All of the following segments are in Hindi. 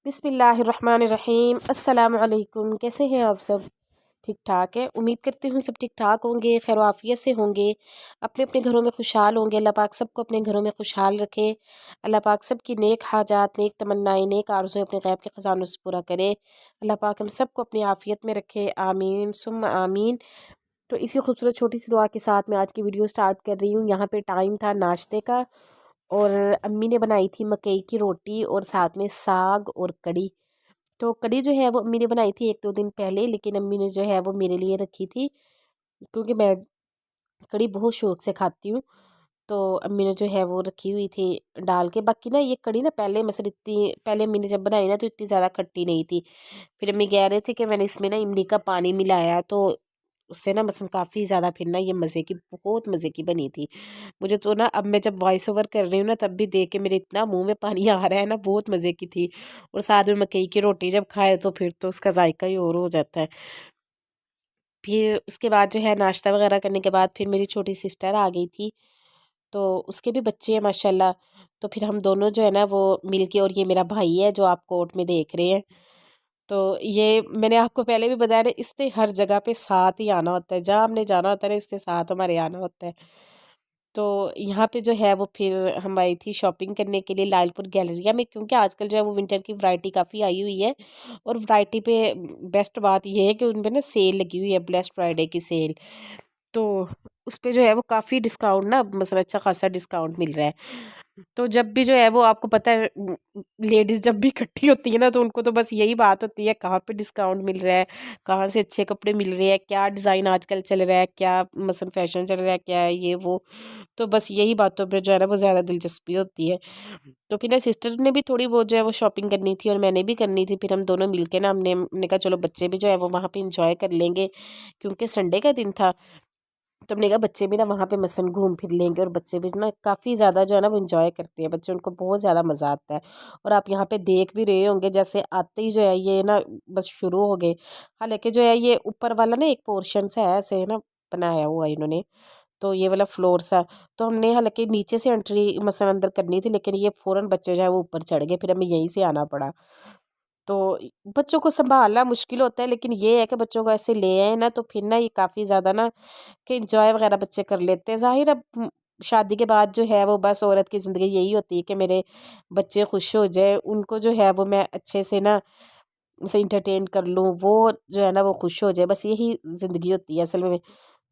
बिस्मिल्लाहिर्रहमानिर्रहीम। अस्सलाम वालेकुम। कैसे हैं आप सब? ठीक ठाक है। उम्मीद करती हूँ सब ठीक ठाक होंगे, खैर आफियत से होंगे, अपने अपने घरों में खुशहाल होंगे। अल्लाह पाक सबको अपने घरों में खुशहाल रखे। अल्लाह पाक सबकी नेक हाजात, नेक तमन्नाएं, नेक आरज़ू अपने गैब के ख़जानों से पूरा करे। अल्लाह पाक हम सबको अपनी आफियत में रखे। आमीन सुम्मा आमीन। तो इसी खूबसूरत छोटी सी दुआ के साथ मैं आज की वीडियो स्टार्ट कर रही हूँ। यहाँ पे टाइम था नाश्ते का और अम्मी ने बनाई थी मकई की रोटी और साथ में साग और कड़ी। तो कड़ी जो है वो अम्मी ने बनाई थी 1-2 दिन पहले, लेकिन अम्मी ने जो है वो मेरे लिए रखी थी क्योंकि मैं कड़ी बहुत शौक से खाती हूँ। तो अम्मी ने जो है वो रखी हुई थी डाल के। बाकी ना ये कड़ी ना पहले मसल इतनी पहले अम्मी ने जब बनाई ना तो इतनी ज़्यादा खट्टी नहीं थी। फिर अम्मी कह रहे थे कि मैंने इसमें ना इमली का पानी मिलाया तो उससे ना मसल काफ़ी ज़्यादा फिर ना ये मज़े की बहुत मज़े की बनी थी। मुझे तो ना अब मैं जब वॉइस ओवर कर रही हूँ ना तब भी देख के मेरे इतना मुंह में पानी आ रहा है ना, बहुत मज़े की थी। और साथ में मकई की रोटी जब खाए तो फिर तो उसका जायका ही और हो जाता है। फिर उसके बाद जो है नाश्ता वगैरह करने के बाद फिर मेरी छोटी सिस्टर आ गई थी, तो उसके भी बच्चे हैं माशाल्लाह। तो फिर हम दोनों जो है ना वो मिल के, और ये मेरा भाई है जो आप कोर्ट में देख रहे हैं। तो ये मैंने आपको पहले भी बताया ना, इससे हर जगह पे साथ ही आना होता है, जहाँ हमने जाना होता है ना इसके साथ हमारे आना होता है। तो यहाँ पे जो है वो फिर हम आई थी शॉपिंग करने के लिए लालपुर गैलरिया में, क्योंकि आजकल जो है वो विंटर की वैरायटी काफ़ी आई हुई है। और वैरायटी पे बेस्ट बात ये है कि उन पे ना सेल लगी हुई है, ब्लैक फ्राइडे की सेल। तो उस पे जो है वो काफ़ी डिस्काउंट ना मतलब अच्छा खासा डिस्काउंट मिल रहा है। तो जब भी जो है वो आपको पता है लेडीज़ जब भी इकट्ठी होती है ना तो उनको तो बस यही बात होती है कहाँ पे डिस्काउंट मिल रहा है, कहाँ से अच्छे कपड़े मिल रहे हैं, क्या डिज़ाइन आजकल चल रहा है, क्या मसलन फैशन चल रहा है, क्या है ये वो। तो बस यही बातों पे जो है ना वो ज़्यादा दिलचस्पी होती है। तो फिर ना सिस्टर ने भी थोड़ी बहुत जो है वो शॉपिंग करनी थी और मैंने भी करनी थी। फिर हम दोनों मिलके ना हमने कहा चलो बच्चे भी जो है वो वहाँ पे इंजॉय कर लेंगे, क्योंकि संडे का दिन था। तो हमने कहा बच्चे भी ना वहाँ पे मसलन घूम फिर लेंगे, और बच्चे भी ना काफ़ी ज़्यादा जो है ना वो इंजॉय करते हैं बच्चे, उनको बहुत ज़्यादा मज़ा आता है। और आप यहाँ पे देख भी रहे होंगे जैसे आते ही जो है ये ना बस शुरू हो गए। हालांकि जो है ये ऊपर वाला ना एक पोर्शन सा है ऐसे है ना बनाया हुआ है इन्होंने, तो ये वाला फ्लोर सा। तो हमने हालांकि नीचे से एंट्री मसलन अंदर करनी थी, लेकिन ये फ़ौरन बच्चे जो है वो ऊपर चढ़ गए, फिर हमें यहीं से आना पड़ा। तो बच्चों को सँभालना मुश्किल होता है, लेकिन ये है कि बच्चों को ऐसे ले आए ना तो फिर ना ये काफ़ी ज़्यादा ना कि एंजॉय वगैरह बच्चे कर लेते हैं। ज़ाहिर अब शादी के बाद जो है वो बस औरत की ज़िंदगी यही होती है कि मेरे बच्चे खुश हो जाए, उनको जो है वो मैं अच्छे से ना उसे एंटरटेन कर लूँ, वो जो है ना वो खुश हो जाए, बस यही ज़िंदगी होती है असल में।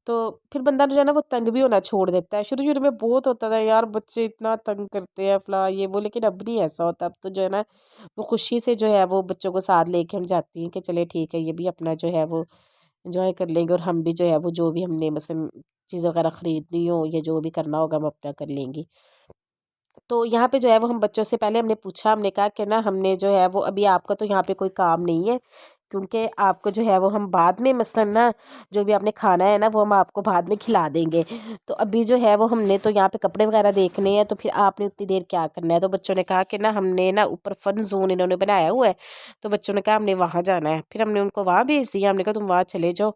तो फिर बंदा जो है ना वो तंग भी होना छोड़ देता है। शुरू-शुरू में बहुत होता था यार बच्चे इतना तंग करते हैं फलाँ ये वो, लेकिन अब नहीं ऐसा होता। अब तो जो है ना वो खुशी से जो है वो बच्चों को साथ लेके हम जाती हैं कि चले ठीक है ये भी अपना जो है वो एंजॉय कर लेंगे, और हम भी जो है वो जो भी हमने मसलन चीज़ वगैरह ख़रीदनी हो या जो भी करना होगा हम अपना कर लेंगे। तो यहाँ पे जो है वो हम बच्चों से पहले हमने पूछा, हमने कहा कि ना हमने जो है वो अभी आपका तो यहाँ पे कोई काम नहीं है, क्योंकि आपको जो है वो हम बाद में मसलन ना जो भी आपने खाना है ना वो हम आपको बाद में खिला देंगे। तो अभी जो है वो हमने तो यहाँ पे कपड़े वगैरह देखने हैं, तो फिर आपने उतनी देर क्या करना है। तो बच्चों ने कहा कि ना हमने ना ऊपर फन जोन इन्होंने बनाया हुआ है, तो बच्चों ने कहा हमने वहाँ जाना है। फिर हमने उनको वहाँ भेज दिया, हमने कहा तुम वहाँ चले जाओ।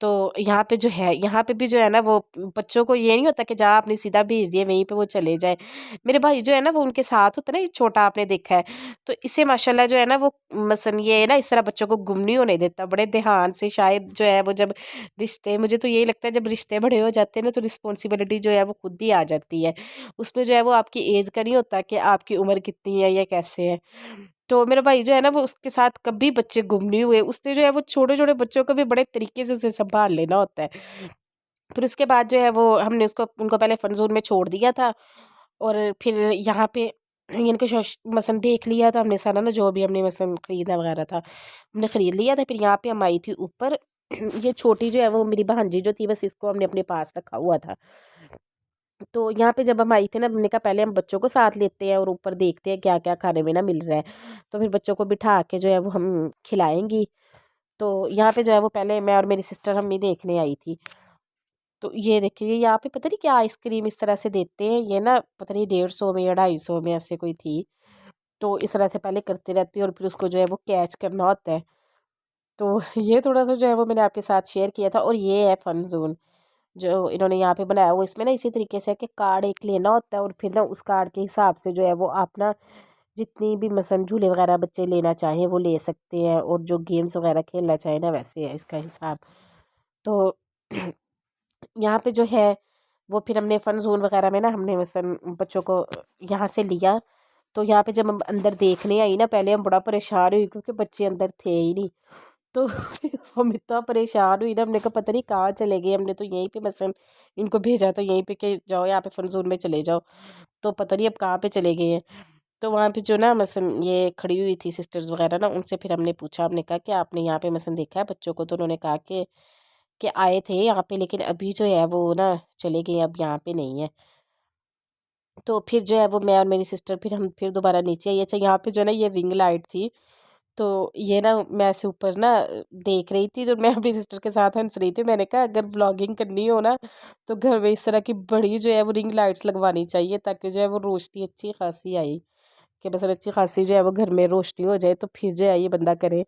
तो यहाँ पे जो है यहाँ पे भी जो है ना वो बच्चों को ये नहीं होता कि जहाँ आपने सीधा भेज दिया वहीं पे वो चले जाए। मेरे भाई जो है ना वो उनके साथ होता है ना, ये छोटा आपने देखा है, तो इसे माशाल्लाह जो है ना वो मसन ये है ना इस तरह बच्चों को गुम नहीं होने देता, बड़े ध्यान से। शायद जो है वो जब रिश्ते, मुझे तो यही लगता है जब रिश्ते बड़े हो जाते हैं ना तो रिस्पॉन्सिबिलिटी जो है वो खुद ही आ जाती है। उसमें जो है वो आपकी एज का नहीं होता कि आपकी उम्र कितनी है या कैसे है। तो मेरा भाई जो है ना वो उसके साथ कभी बच्चे गुम नहीं हुए, उसने जो है वो छोटे-छोटे बच्चों को भी बड़े तरीके से उसे सँभाल लेना होता है। फिर उसके बाद जो है वो हमने उसको उनको पहले फन ज़ोन में छोड़ दिया था, और फिर यहाँ पे इनको मसलन देख लिया था हमने सारा ना जो भी हमने मसलन ख़रीदा वगैरह था, हमने ख़रीद लिया था। फिर यहाँ पे हम आई थी ऊपर। ये छोटी जो है वो मेरी भांजी जो थी बस इसको हमने अपने पास रखा हुआ था। तो यहाँ पे जब हम आई थे ना, हमने कहा पहले हम बच्चों को साथ लेते हैं और ऊपर देखते हैं क्या क्या खाने में ना मिल रहा है। तो फिर बच्चों को बिठा के जो है वो हम खिलाएंगी। तो यहाँ पे जो है वो पहले मैं और मेरी सिस्टर हम ही देखने आई थी। तो ये देखिए यहाँ पे पता नहीं क्या आइसक्रीम इस तरह से देते हैं, ये ना पता नहीं 150 में या 250 में ऐसे कोई थी। तो इस तरह से पहले करती रहती है और फिर उसको जो है वो कैच करना होता है। तो ये थोड़ा सा जो है वो मैंने आपके साथ शेयर किया था। और ये है फन जोन जो इन्होंने यहाँ पे बनाया हुआ। इसमें ना इसी तरीके से है कि कार्ड एक लेना होता है और फिर ना उस कार्ड के हिसाब से जो है वो आप ना जितनी भी मसन झूले वगैरह बच्चे लेना चाहें वो ले सकते हैं, और जो गेम्स वगैरह खेलना चाहें ना वैसे है इसका हिसाब। तो यहाँ पे जो है वो फिर हमने फ़न जोन वगैरह में ना हमने मसन बच्चों को यहाँ से लिया। तो यहाँ पे जब हम अंदर देखने आई ना, पहले हम बड़ा परेशान हुई क्योंकि बच्चे अंदर थे ही नहीं। तो फिर हम इतना परेशान हुई ना, हमने कहा पता नहीं कहाँ चले गए। हमने तो यहीं पे मसन इनको भेजा था यहीं पे कि जाओ यहाँ पे फ़न जोन में चले जाओ। तो पता नहीं अब कहाँ पे चले गए हैं। तो वहाँ पे जो ना मसन ये खड़ी हुई थी सिस्टर्स वगैरह ना, उनसे फिर हमने पूछा, हमने कहा कि आपने यहाँ पे मसन देखा है बच्चों को? तो उन्होंने कहा कि आए थे यहाँ पे लेकिन अभी जो है वो ना चले गए, अब यहाँ पे नहीं है। तो फिर जो है वो मैं और मेरी सिस्टर फिर हम फिर दोबारा नीचे आई। अच्छा यहाँ पे जो है ना ये रिंग लाइट थी। तो ये ना मैं ऐसे ऊपर ना देख रही थी, तो मैं अपनी सिस्टर के साथ हंस रही थी। मैंने कहा अगर ब्लॉगिंग करनी हो ना तो घर में इस तरह की बड़ी जो है वो रिंग लाइट्स लगवानी चाहिए, ताकि जो है वो रोशनी अच्छी खासी आई, कि बस अच्छी खासी जो है वो घर में रोशनी हो जाए। तो फिर जो है ये बंदा करे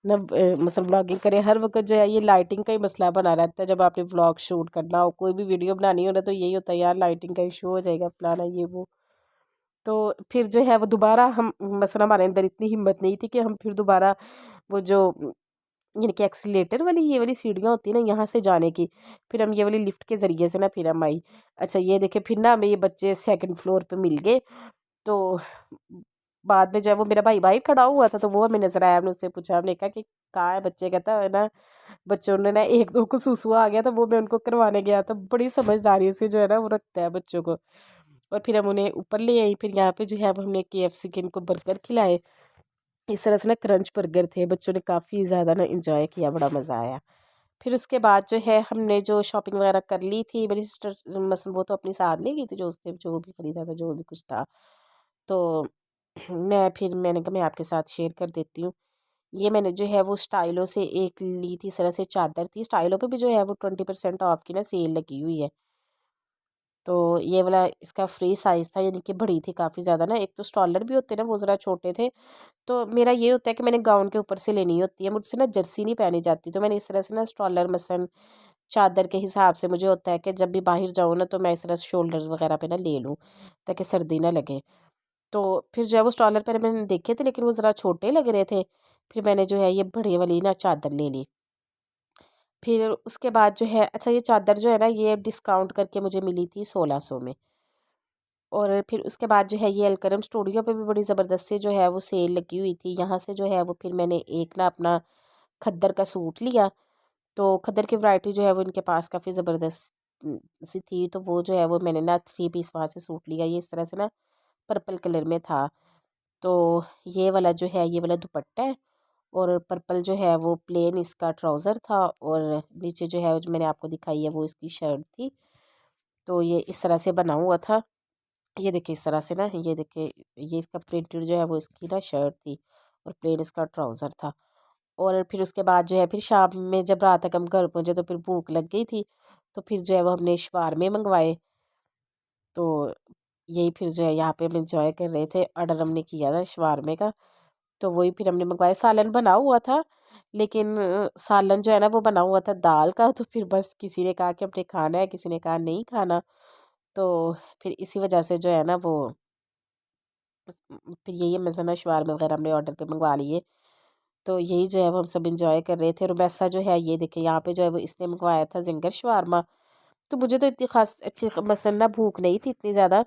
ना मतलब ब्लॉगिंग करे। हर वक्त जो है ये लाइटिंग का ही मसला बना रहता है। जब आपने ब्लॉग शूट करना हो, कोई भी वीडियो बनानी हो ना, तो यही होता है यार लाइटिंग का इशू हो जाएगा, फलाना ये वो। तो फिर जो है वो दोबारा हम मसला हमारे अंदर इतनी हिम्मत नहीं थी कि हम फिर दोबारा वो जो यानी कि एक्सीलेटर वाली ये वाली सीढ़ियाँ होती है ना यहाँ से जाने की, फिर हम ये वाली लिफ्ट के ज़रिए से ना फिर हम आई। अच्छा ये देखे फिर ना हमें ये बच्चे सेकंड फ्लोर पे मिल गए। तो बाद में जो है वो मेरा भाई बाहर खड़ा हुआ था, तो वो हमें नजर आया। हमने उससे पूछा, हमने कहा कि कहाँ है बच्चे? कहता है ना बच्चों ने ना एक दो को सुसु आ गया था, वो मैं उनको करवाने गया था। बड़ी समझदारी से जो है ना वो रखता है बच्चों को। और फिर हम उन्हें ऊपर ले आई। फिर यहाँ पे जो है अब हमने KFC के इनको बर्गर खिलाए। इस तरह से ना क्रंच बर्गर थे, बच्चों ने काफ़ी ज़्यादा ना इंजॉय किया, बड़ा मज़ा आया। फिर उसके बाद जो है हमने जो शॉपिंग वगैरह कर ली थी, मेरी सिस्टर मस वो तो अपनी साथ ले गई थी, जो उसने जो भी ख़रीदा था जो भी कुछ था। तो मैंने कहा मैं आपके साथ शेयर कर देती हूँ। ये मैंने जो है वो स्टाइलो से एक ली थी, इस तरह से चादर थी। स्टाइलो पे भी जो है वो 20% ऑफ की ना सेल लगी हुई है। तो ये वाला इसका फ्री साइज़ था, यानी कि बड़ी थी काफ़ी ज़्यादा ना। एक तो स्टॉलर भी होते हैं ना वो ज़रा छोटे थे। तो मेरा ये होता है कि मैंने गाउन के ऊपर से लेनी होती है, मुझसे ना जर्सी नहीं पहनी जाती। तो मैंने इस तरह से ना स्टॉलर मसन चादर के हिसाब से मुझे होता है कि जब भी बाहर जाऊँ ना तो मैं इस तरह शोल्डर्स वगैरह पे ना ले लूँ, ताकि सर्दी ना लगे। तो फिर जो है वो स्टॉलर पहले मैंने देखे थे लेकिन वो ज़रा छोटे लग रहे थे। फिर मैंने जो है ये बड़ी वाली ना चादर ले ली। फिर उसके बाद जो है अच्छा ये चादर जो है ना ये डिस्काउंट करके मुझे मिली थी 1600 में। और फिर उसके बाद जो है ये अलकरम स्टूडियो पे भी बड़ी ज़बरदस्त से जो है वो सेल लगी हुई थी। यहाँ से जो है वो फिर मैंने एक ना अपना खद्दर का सूट लिया। तो खद्दर की वैरायटी जो है वो इनके पास काफ़ी ज़बरदस्त सी थी। तो वो जो है वो मैंने ना 3 पीस वहाँ से सूट लिया। ये इस तरह से ना पर्पल कलर में था। तो ये वाला जो है ये वाला दुपट्टा है, और पर्पल जो है वो प्लेन इसका ट्राउज़र था, और नीचे जो है जो मैंने आपको दिखाई है वो इसकी शर्ट थी। तो ये इस तरह से बना हुआ था। ये देखिए इस तरह से ना, ये देखिए ये इसका प्रिंटेड जो है वो इसकी ना शर्ट थी, और प्लेन इसका ट्राउज़र था। और फिर उसके बाद जो है फिर शाम में जब रात तक हम घर पहुँचे तो फिर भूख लग गई थी। तो फिर जो है वो हमने शवारमे मंगवाए। तो यही फिर जो है यहाँ पे हम इंजॉय कर रहे थे। ऑर्डर हमने किया था शवारमे का, तो वही फिर हमने मंगवाया। सालन बना हुआ था, लेकिन सालन जो है ना वो बना हुआ था दाल का। तो फिर बस किसी ने कहा कि हमने खाना है, किसी ने कहा नहीं खाना। तो फिर इसी वजह से जो है ना वो फिर यही मज़ा शवारमे वगैरह हमने ऑर्डर पे मंगवा लिए। तो यही जो है वो हम सब इंजॉय कर रहे थे। रुबैसा जो है ये देखिए यहाँ पे जो है वो इसने मंगवाया था जिंगर शवारमा। तो मुझे तो इतनी खास अच्छी मसल ना भूख नहीं थी इतनी ज़्यादा,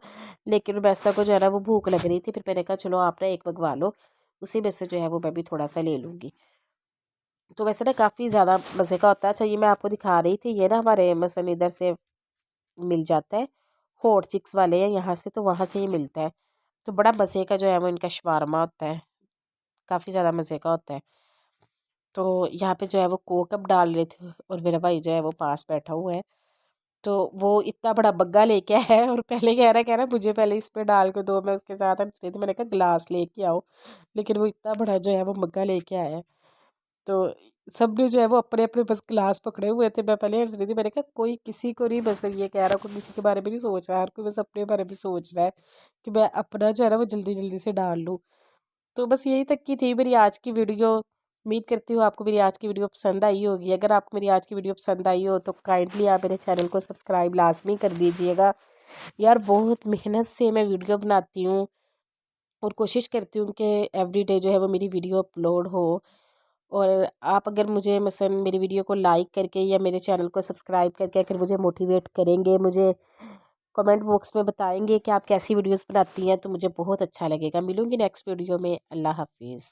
लेकिन रुबैसा को जो है ना वो भूख लग रही थी। फिर मैंने कहा चलो आप ना एक मंगवा लो, उसी में से जो है वो मैं भी थोड़ा सा ले लूँगी। तो वैसे ना काफ़ी ज़्यादा मज़े का होता है। अच्छा ये मैं आपको दिखा रही थी, ये ना हमारे मसल इधर से मिल जाता है। हॉट चिक्स वाले हैं यहाँ से, तो वहाँ से ही मिलता है। तो बड़ा मज़े का जो है वो इनका शवारमा होता है, काफ़ी ज़्यादा मज़े का होता है। तो यहाँ पे जो है वो कोक अब डाल रहे थे, और मेरा भाई जो है वो पास बैठा हुआ है। तो वो इतना बड़ा बग्गा लेके आया है और पहले कह रहा मुझे पहले इस पे डाल के दो, मैं उसके साथ हंस रही थी। मैंने कहा गिलास लेके आओ, लेकिन वो इतना बड़ा जो है वो मग्गा लेके आया है। तो सब ने जो है वो अपने अपने बस गिलास पकड़े हुए थे। मैं पहले हंस रही थी, मैंने कहा कोई किसी को नहीं, बस ये कह रहा, कोई किसी के बारे में नहीं सोच रहा है, हर कोई बस अपने बारे में सोच रहा है कि मैं अपना जो है ना वो जल्दी जल्दी से डाल लूँ। तो बस यही तक की थी मेरी आज की वीडियो। उम्मीद करती हूँ आपको मेरी आज की वीडियो पसंद आई होगी। अगर आपको मेरी आज की वीडियो पसंद आई हो तो काइंडली आप मेरे चैनल को सब्सक्राइब लाजमी कर दीजिएगा। यार बहुत मेहनत से मैं वीडियो बनाती हूँ और कोशिश करती हूँ कि एवरीडे जो है वो मेरी वीडियो अपलोड हो। और आप अगर मुझे मसलन मेरी वीडियो को लाइक करके या मेरे चैनल को सब्सक्राइब करके अगर मुझे मोटिवेट करेंगे, मुझे कमेंट बॉक्स में बताएंगे कि आप कैसी वीडियोस बनाती हैं, तो मुझे बहुत अच्छा लगेगा। मिलूंगी नेक्स्ट वीडियो में। अल्लाह हाफिज़।